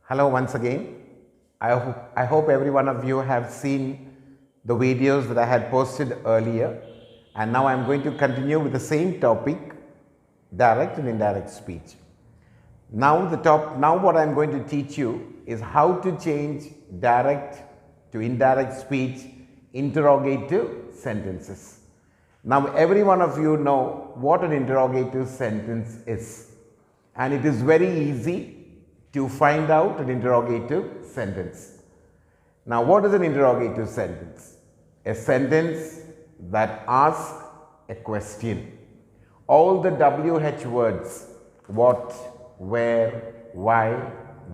Hello once again. I hope every one of you have seen the videos that I had posted earlier, and now I'm going to continue with the same topic, direct and indirect speech. Now what I'm going to teach you is how to change direct to indirect speech interrogative sentences. Now every one of you know what an interrogative sentence is, and it is very easy to find out an interrogative sentence. Now what is an interrogative sentence? A sentence that asks a question. All the WH words, what, where, why,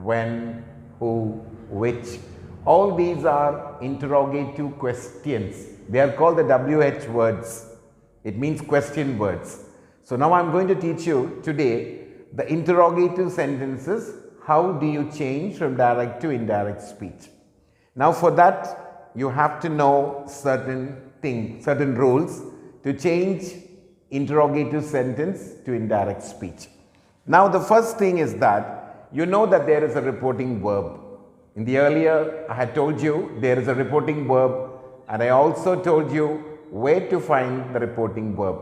when, who, which, all these are interrogative questions. They are called the WH words. It means question words. So now I'm going to teach you today the interrogative sentences. How do you change from direct to indirect speech? Now for that, you have to know certain rules to change interrogative sentence to indirect speech. Now the first thing is that you know that there is a reporting verb. In the earlier, I had told you there is a reporting verb, and I also told you where to find the reporting verb.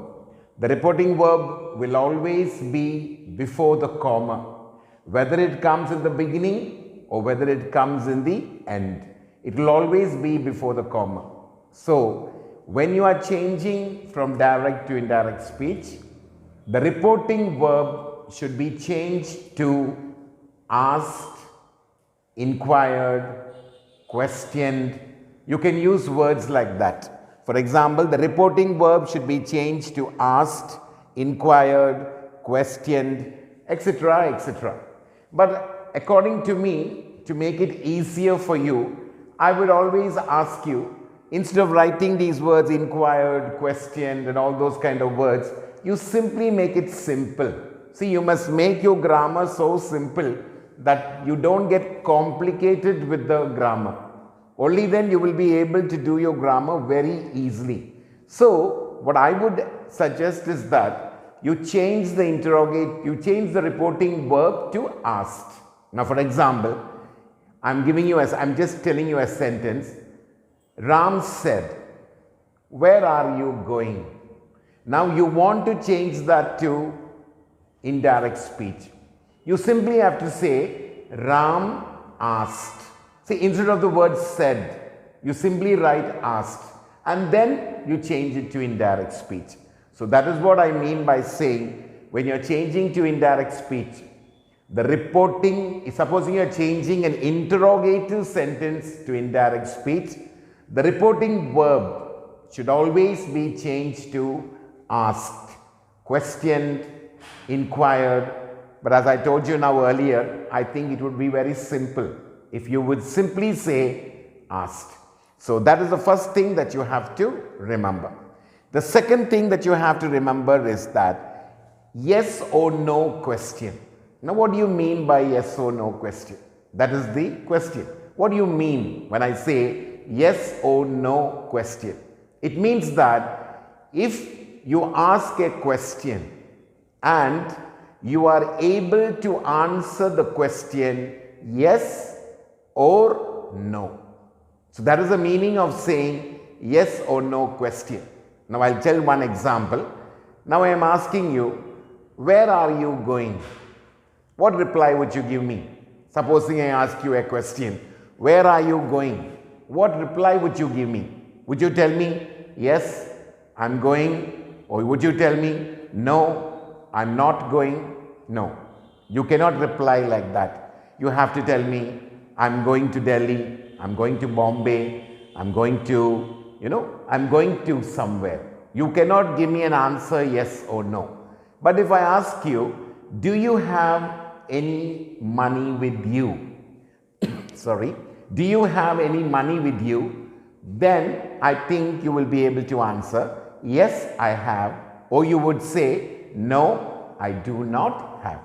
The reporting verb will always be before the comma, whether it comes in the beginning or whether it comes in the end. It will always be before the comma. So when you are changing from direct to indirect speech, the reporting verb should be changed to asked, inquired, questioned. You can use words like that. For example, the reporting verb should be changed to asked, inquired, questioned, etc., etc. But according to me, to make it easier for you, I would always ask you, instead of writing these words inquired, questioned and all those kind of words, you simply make it simple. See, you must make your grammar so simple that you don't get complicated with the grammar. Only then you will be able to do your grammar very easily. So what I would suggest is that you change the reporting verb to asked. Now for example, I'm just telling you a sentence. Ram said, where are you going? Now you want to change that to indirect speech. You simply have to say, Ram asked. See, instead of the word said, you simply write asked, and then you change it to indirect speech. So that is what I mean by saying, when you're changing to indirect speech, the reporting, supposing you're changing an interrogative sentence to indirect speech, the reporting verb should always be changed to asked, questioned, inquired. But as I told you now earlier, I think it would be very simple if you would simply say asked. So that is the first thing that you have to remember. The second thing that you have to remember is that yes or no question. Now what do you mean by yes or no question? That is the question. What do you mean when I say yes or no question? It means that if you ask a question and you are able to answer the question yes or no. So that is the meaning of saying yes or no question. Now I'll tell one example. Now I am asking you, where are you going? What reply would you give me? Supposing I ask you a question, where are you going? What reply would you give me? Would you tell me, yes, I'm going? Or would you tell me, no, I'm not going? No, you cannot reply like that. You have to tell me, I'm going to Delhi, I'm going to Bombay, I'm going to I'm going to somewhere. You cannot give me an answer yes or no. But if I ask you, do you have any money with you? Sorry, do you have any money with you? Then I think you will be able to answer, yes, I have. Or you would say, no, I do not have.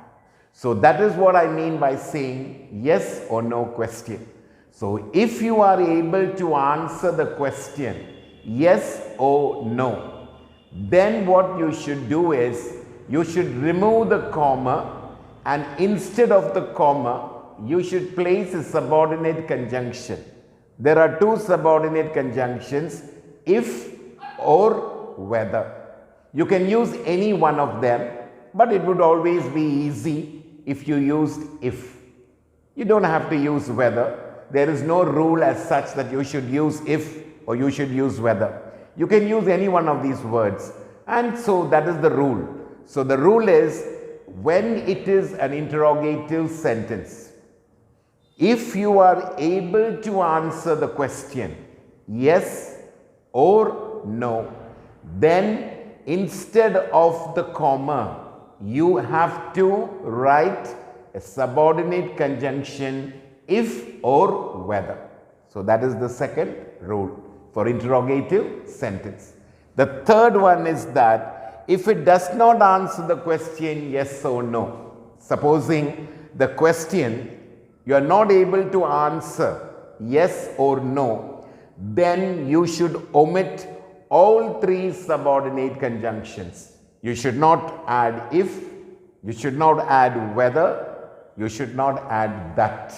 So that is what I mean by saying yes or no question. So if you are able to answer the question yes or no, then what you should do is you should remove the comma, and instead of the comma you should place a subordinate conjunction. There are two subordinate conjunctions, if or whether. You can use any one of them, but it would always be easy if you used if. You don't have to use whether. There is no rule as such that you should use if or you should use whether. You can use any one of these words, and so that is the rule. So the rule is, when it is an interrogative sentence, if you are able to answer the question yes or no, then instead of the comma, you have to write a subordinate conjunction if or whether. So that is the second rule for interrogative sentence. The third one is that if it does not answer the question yes or no, supposing the question you are not able to answer yes or no, then you should omit all three subordinate conjunctions. You should not add if, you should not add whether, you should not add that.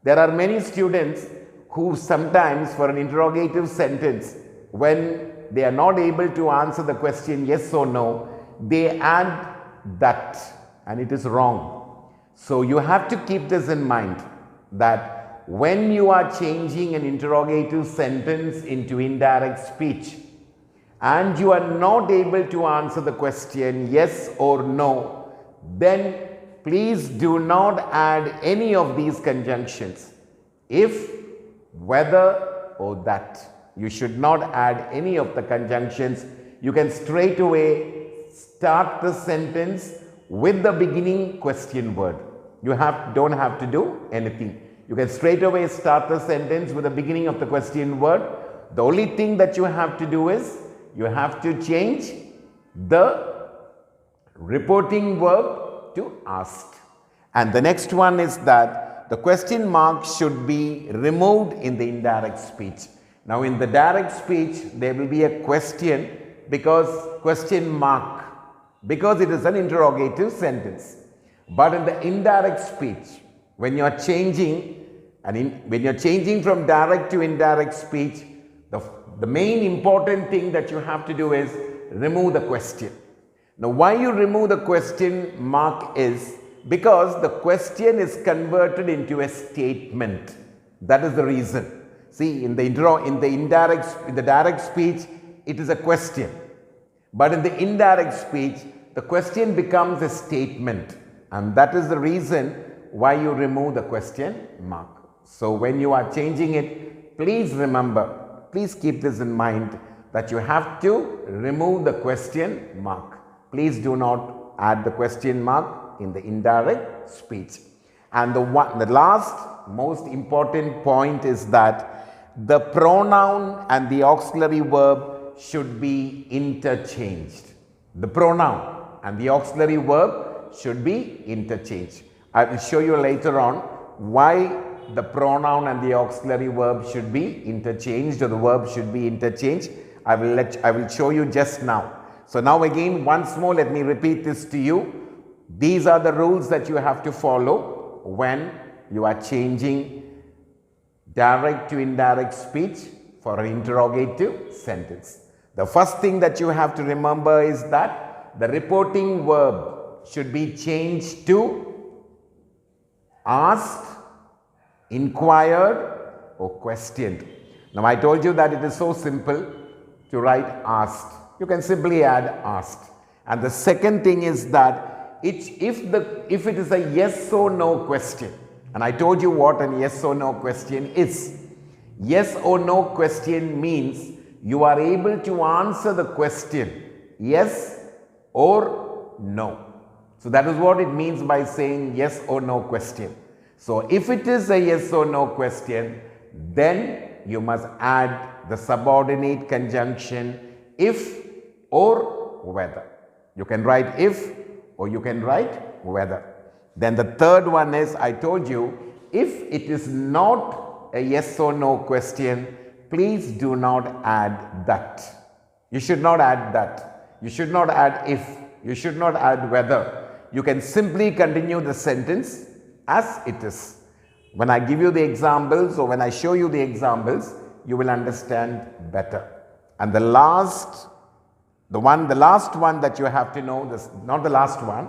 There are many students who sometimes, for an interrogative sentence, when they are not able to answer the question yes or no, they add that, and it is wrong. So you have to keep this in mind, that when you are changing an interrogative sentence into indirect speech and you are not able to answer the question yes or no, then please do not add any of these conjunctions, if, whether or that. You should not add any of the conjunctions. You can straight away start the sentence with the beginning question word. You don't have to do anything. You can straight away start the sentence with the beginning of the question word. The only thing that you have to do is you have to change the reporting verb to asked. And the next one is that the question mark should be removed in the indirect speech. Now in the direct speech there will be a question question mark, because it is an interrogative sentence. But in the indirect speech, when you are changing from direct to indirect speech, the main important thing that you have to do is remove the question. Now why you remove the question mark is because the question is converted into a statement. That is the reason. See, in the direct speech, it is a question. But in the indirect speech, the question becomes a statement. And that is the reason why you remove the question mark. So when you are changing it, please remember, please keep this in mind, that you have to remove the question mark. Please do not add the question mark in the indirect speech. And the last most important point is that the pronoun and the auxiliary verb should be interchanged. The pronoun and the auxiliary verb should be interchanged. I will show you later on why the pronoun and the auxiliary verb should be interchanged, or the verb should be interchanged. I will show you just now. So now again, once more, let me repeat this to you. These are the rules that you have to follow when you are changing direct to indirect speech for an interrogative sentence. The first thing that you have to remember is that the reporting verb should be changed to asked, inquired, or questioned. Now I told you that it is so simple to write asked. You can simply add asked. And the second thing is that if it is a yes or no question, and I told you what a yes or no question is. Yes or no question means you are able to answer the question yes or no. So that is what it means by saying yes or no question. So if it is a yes or no question, then you must add the subordinate conjunction if or whether. You can write if or you can write whether. Then the third one is, I told you, if it is not a yes or no question, please do not add that. You should not add that. You should not add if. You should not add whether. You can simply continue the sentence as it is. When I give you the examples or when I show you the examples, you will understand better. And the last one that you have to know, not the last one,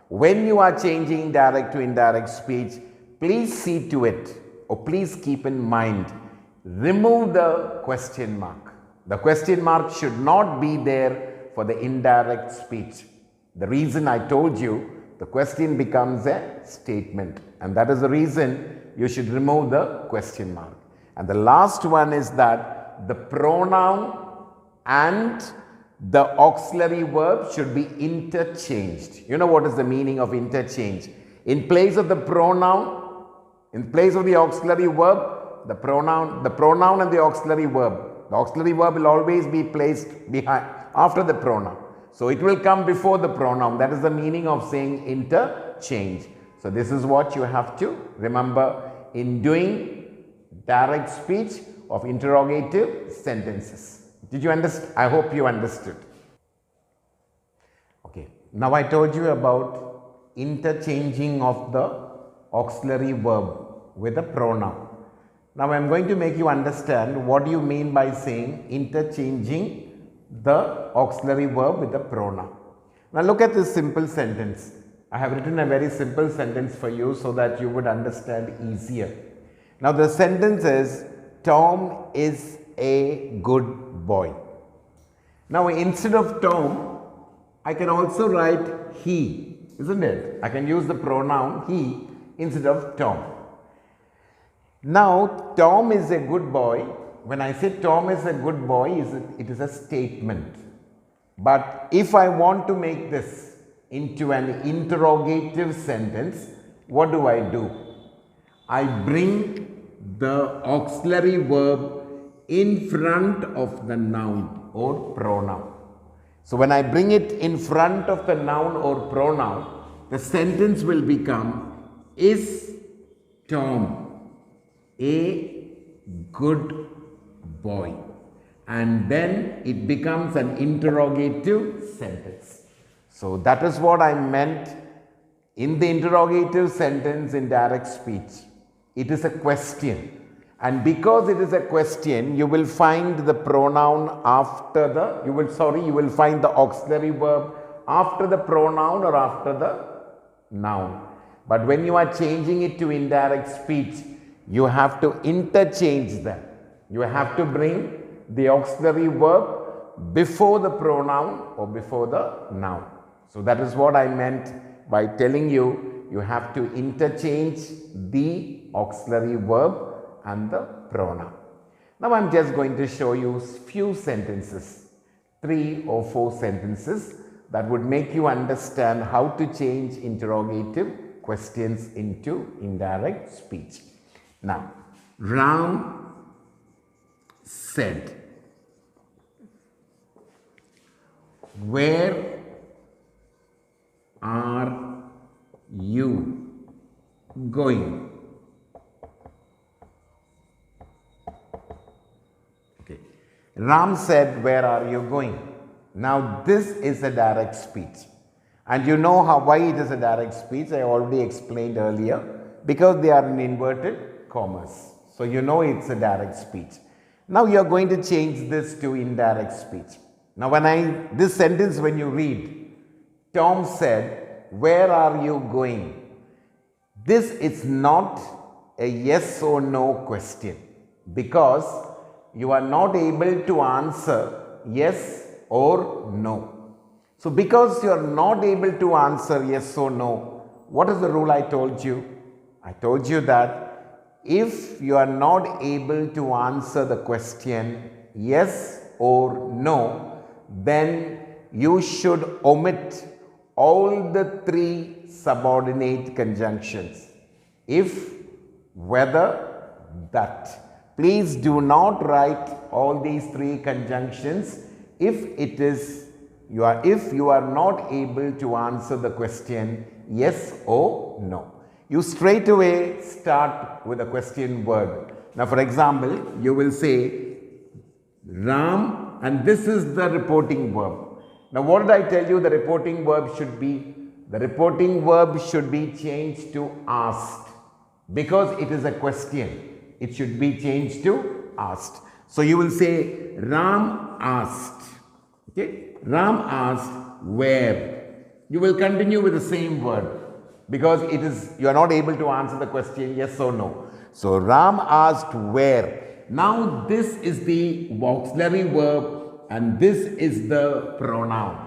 when you are changing direct to indirect speech, please see to it, or please keep in mind, remove the question mark. The question mark should not be there for the indirect speech. The reason I told you, the question becomes a statement, and that is the reason you should remove the question mark. And the last one is that the pronoun and the auxiliary verb should be interchanged. You know what is the meaning of interchange? In place of the pronoun, in place of the auxiliary verb, the pronoun and the auxiliary verb. The auxiliary verb will always be placed behind, after the pronoun. So it will come before the pronoun. That is the meaning of saying interchange. So this is what you have to remember in doing direct speech of interrogative sentences. Did you understand? I hope you understood. Okay. Now I told you about interchanging of the auxiliary verb with a pronoun. Now I am going to make you understand what do you mean by saying interchanging the auxiliary verb with a pronoun. Now look at this simple sentence. I have written a very simple sentence for you so that you would understand easier. Now the sentence is, Tom is a good boy. Now instead of Tom, I can also write he, isn't it? I can use the pronoun he instead of Tom. Now Tom is a good boy. When I say Tom is a good boy, it is a statement. But if I want to make this into an interrogative sentence, what do? I bring the auxiliary verb in front of the noun or pronoun. So when I bring it in front of the noun or pronoun, the sentence will become, is Tom a good boy? And then it becomes an interrogative sentence. So that is what I meant in the interrogative sentence in direct speech. It is a question. And because it is a question, you will find the pronoun after the, you will find the auxiliary verb after the pronoun or after the noun. But when you are changing it to indirect speech, you have to interchange them. You have to bring the auxiliary verb before the pronoun or before the noun. So that is what I meant by telling you, you have to interchange the auxiliary verb and the pronoun. Now I am just going to show you few sentences, 3 or 4 sentences that would make you understand how to change interrogative questions into indirect speech. Now, Ram said, where are you going? Okay. Ram said, where are you going? Now this is a direct speech. And you know why it is a direct speech. I already explained earlier. Because they are in inverted commas. So you know it's a direct speech. Now you are going to change this to indirect speech. Now this sentence when you read, Tom said, where are you going? This is not a yes or no question because you are not able to answer yes or no. So because you are not able to answer yes or no, what is the rule I told you? I told you that if you are not able to answer the question yes or no, then you should omit all the 3 subordinate conjunctions. If, whether, that. Please do not write all these 3 conjunctions if you are not able to answer the question yes or no. You straight away start with a question word. Now for example, you will say Ram, and this is the reporting verb. Now what did I tell you the reporting verb should be? The reporting verb should be changed to asked. Because it is a question, it should be changed to asked. So you will say Ram asked. Okay? Ram asked where. You will continue with the same word because it is, you are not able to answer the question yes or no. So Ram asked where. Now this is the auxiliary verb and this is the pronoun.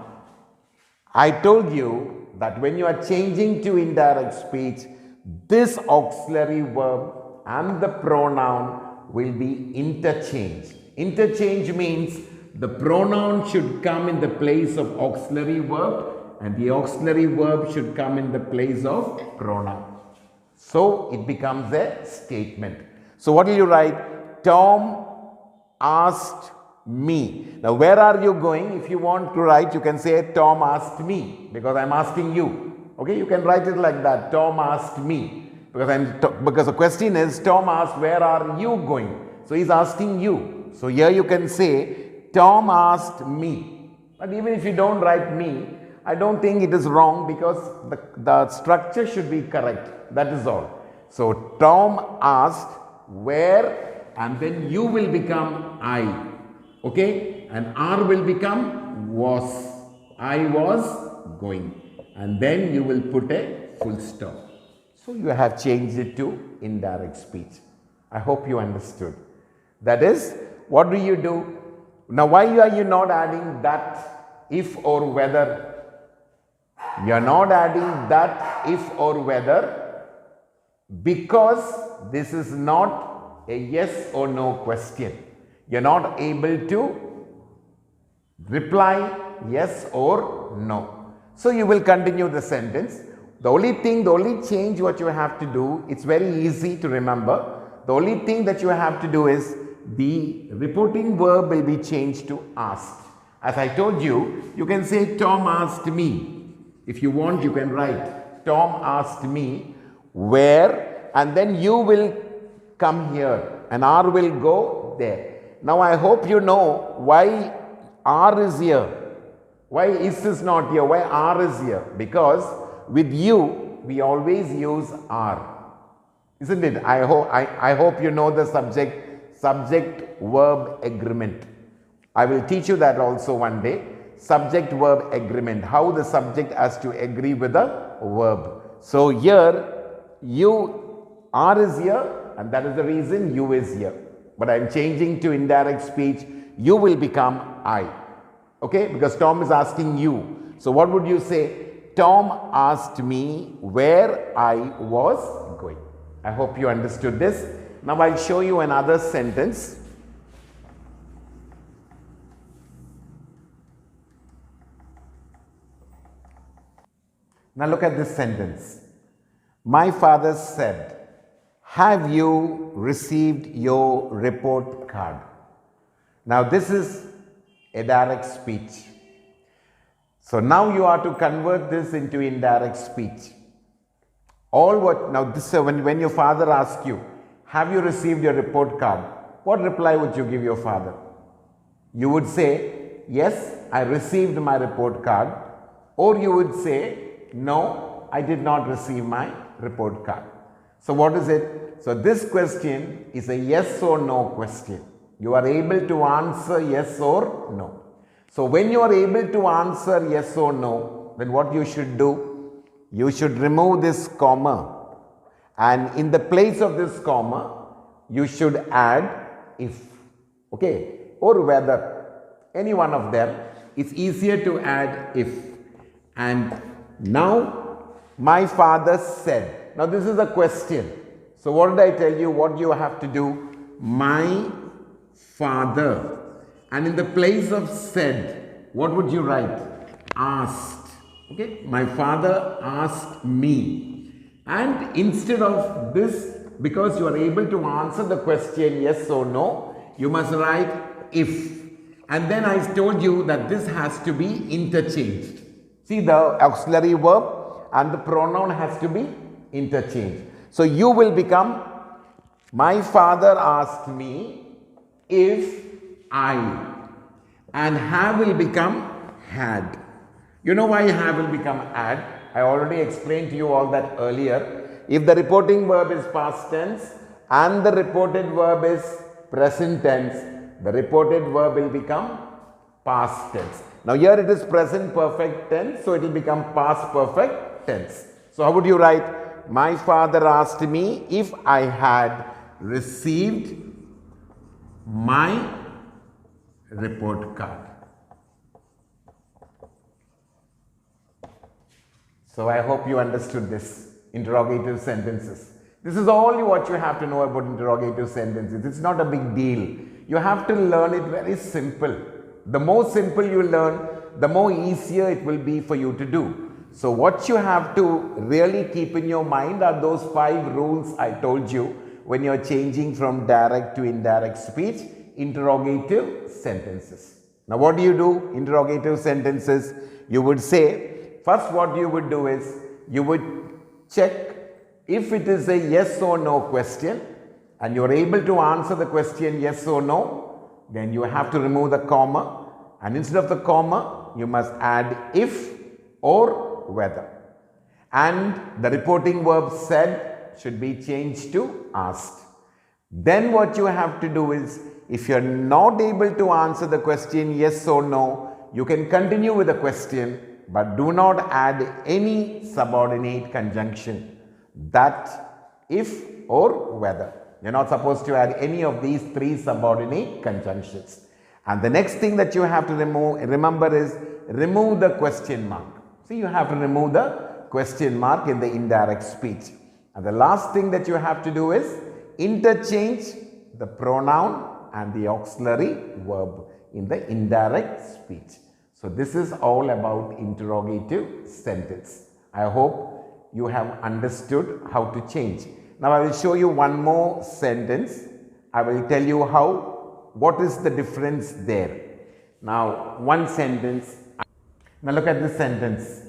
I told you that when you are changing to indirect speech, this auxiliary verb and the pronoun will be interchanged. Interchange means the pronoun should come in the place of auxiliary verb and the auxiliary verb should come in the place of pronoun. So it becomes a statement. So what will you write? Tom asked me. Now where are you going? If you want to write, you can say Tom asked me because I am asking you. Okay, you can write it like that. Tom asked me because the question is Tom asked where are you going? So he is asking you. So here you can say Tom asked me. But even if you don't write me, I don't think it is wrong because the structure should be correct. That is all. So Tom asked where and then you will become I. Okay? And R will become was. I was going. And then you will put a full stop. So you have changed it to indirect speech. I hope you understood. That is, what do you do? Now why are you not adding that, if or whether? You are not adding that, if or whether because this is not a yes or no question. You are not able to reply yes or no. So you will continue the sentence. The only change what you have to do, it's very easy to remember. The only thing that you have to do is the reporting verb will be changed to asked. As I told you, you can say Tom asked me. If you want, you can write Tom asked me where and then you will come here and R will go there. Now I hope you know why R is here. Why is this not here? Why R is here? Because with you, we always use R. Isn't it? I hope you know the subject-verb agreement. I will teach you that also one day. Subject-verb agreement. How the subject has to agree with the verb. So here, R is here and that is the reason U is here. But I am changing to indirect speech. You will become I. Okay? Because Tom is asking you. So what would you say? Tom asked me where I was going. I hope you understood this. Now I'll show you another sentence. Now look at this sentence. My father said, have you received your report card? Now this is a direct speech. So now you are to convert this into indirect speech. When your father asks you, have you received your report card? What reply would you give your father? You would say, yes, I received my report card. Or you would say, no, I did not receive my report card. So what is it? So this question is a yes or no question. You are able to answer yes or no. So when you are able to answer yes or no, then what you should do? You should remove this comma and in the place of this comma, you should add if, okay, or whether. Any one of them. It's easier to add if. And now, my father said. Now this is a question. So what did I tell you? What you have to do? My father. And in the place of said, what would you write? Asked. Okay? My father asked me. And instead of this, because you are able to answer the question yes or no, you must write if. And then I told you that this has to be interchanged. See, the auxiliary verb and the pronoun has to be interchanged. So you will become, my father asked me if I. And have will become had. You know why have will become had? I already explained to you all that earlier. If the reporting verb is past tense and the reported verb is present tense, the reported verb will become past tense. Now here it is present perfect tense, so it will become past perfect tense. So how would you write? My father asked me if I had received my report card. So I hope you understood this interrogative sentences. This is all what you have to know about interrogative sentences. It's not a big deal. You have to learn it very simple. The more simple you learn, the more easier it will be for you to do. So what you have to really keep in your mind are those 5 rules I told you when you're changing from direct to indirect speech, interrogative sentences. Now what do you do? Interrogative sentences, you would say, first what you would do is, you would check if it is a yes or no question and you're able to answer the question yes or no, then you have to remove the comma, and instead of the comma, you must add if or whether. And the reporting verb said should be changed to asked. Then what you have to do is, if you're not able to answer the question yes or no, you can continue with the question, but do not add any subordinate conjunction, that, if or whether. You're not supposed to add any of these 3 subordinate conjunctions. And the next thing that you have to remember is remove the question mark. See, you have to remove the question mark in the indirect speech. And the last thing that you have to do is interchange the pronoun and the auxiliary verb in the indirect speech. So this is all about interrogative sentence. I hope you have understood how to change. Now I will show you one more sentence. I will tell you what is the difference there. Now one sentence. Now look at this sentence.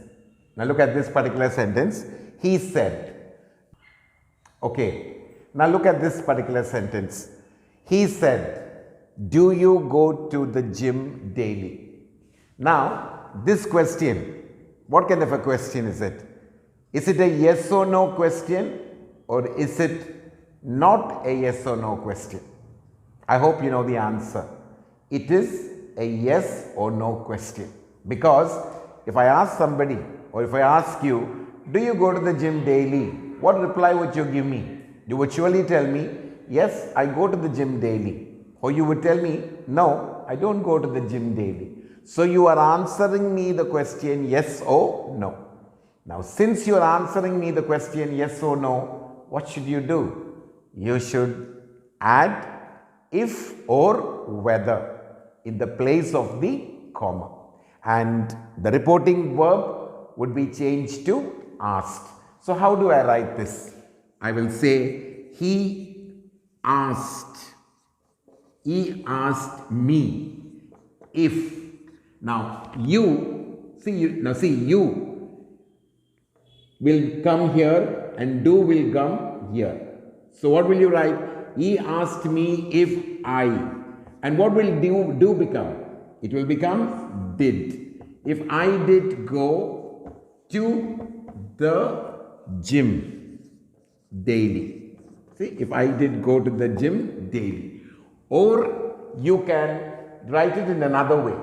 Now look at this particular sentence. He said. Okay. Now look at this particular sentence. He said, do you go to the gym daily? Now this question, what kind of a question is it? Is it a yes or no question, or is it not a yes or no question? I hope you know the answer. It is a yes or no question, because if I ask somebody, or if I ask you, do you go to the gym daily? What reply would you give me? You would surely tell me, yes, I go to the gym daily. Or you would tell me, no, I don't go to the gym daily. So you are answering me the question yes or no. Now since you are answering me the question yes or no, what should you do? You should add if or whether in the place of the comma. And the reporting verb would be changed to asked. So how do I write this? I will say, he asked me if. Now you will come here and do will come here. So what will you write? He asked me if I. And what will do become? It will become did. If I did go to the gym daily. See, if I did go to the gym daily. Or you can write it in another way.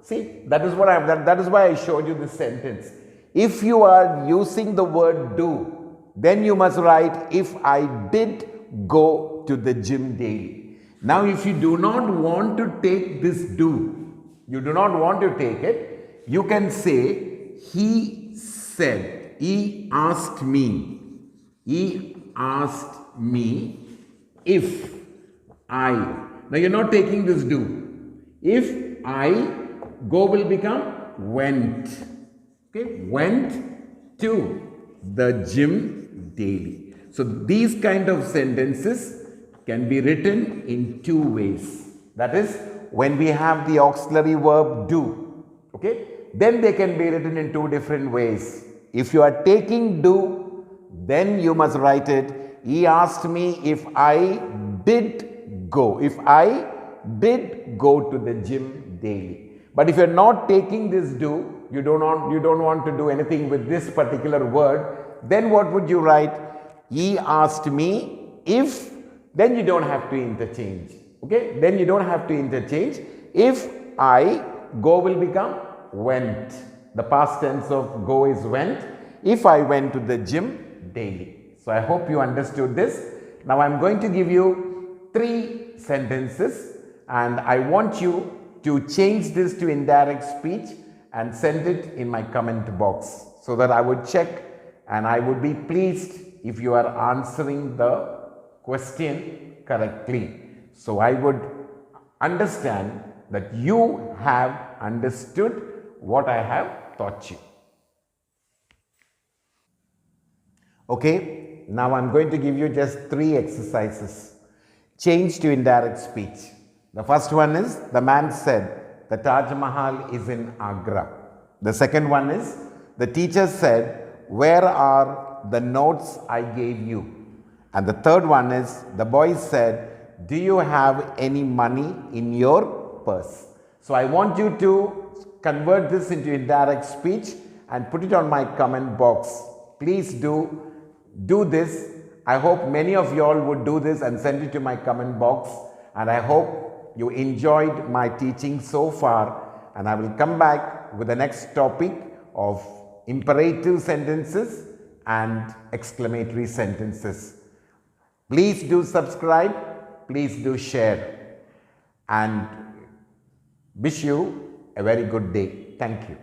See, that is what I have done. That is why I showed you this sentence. If you are using the word do, then you must write, if I did go to the gym daily. Now, if you do not want to take this do, you do not want to take it, you can say, he said, he asked me if I. Now, you're not taking this do. If I, go will become went. Okay, went to the gym daily. So these kind of sentences can be written in 2 ways. That is, when we have the auxiliary verb do, okay, then they can be written in 2 different ways. If you are taking do, then you must write it, he asked me if I did go. If I did go to the gym daily. But if you are not taking this do, you don't want to do anything with this particular word, then what would you write? He asked me if, then you don't have to interchange. Okay, then you don't have to interchange. If I go will become went. The past tense of go is went. If I went to the gym daily. So I hope you understood this. Now I am going to give you 3 sentences and I want you to change this to indirect speech and send it in my comment box so that I would check, and I would be pleased if you are answering the question correctly. So I would understand that you have understood what I have taught you. Okay, now I am going to give you just 3 exercises. Change to indirect speech. The first one is, the man said, the Taj Mahal is in Agra. The second one is, the teacher said, where are the notes I gave you? And the third one is, the boy said, do you have any money in your purse? So I want you to convert this into indirect speech and put it on my comment box. Please do this. I hope many of you all would do this and send it to my comment box, and I hope you enjoyed my teaching so far, and I will come back with the next topic of imperative sentences and exclamatory sentences. Please do subscribe, please do share, and wish you a very good day. Thank you.